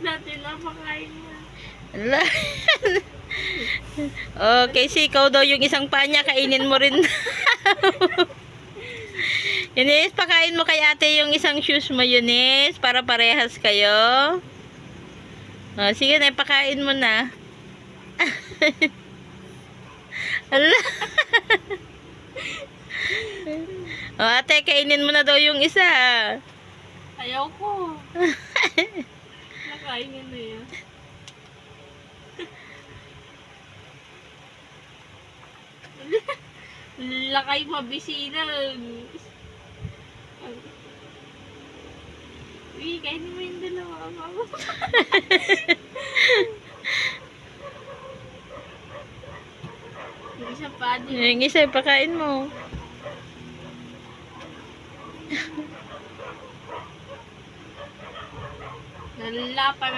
Dati napakain mo. Ala. Okay, si ikaw daw yung isang pa niya, kainin mo rin. Eunice, pakain mo kay ate yung isang shoes mo, Eunice, para parehas kayo. Sige na, pakain mo na. Ala. Ate, kainin mo na daw yung isa. Ayaw ko. Nakain na yan. Lakay mabisina. Uy, kainin mo yung dalawa. Yung isa pa din. Yung isa, pakain mo. Nalala pa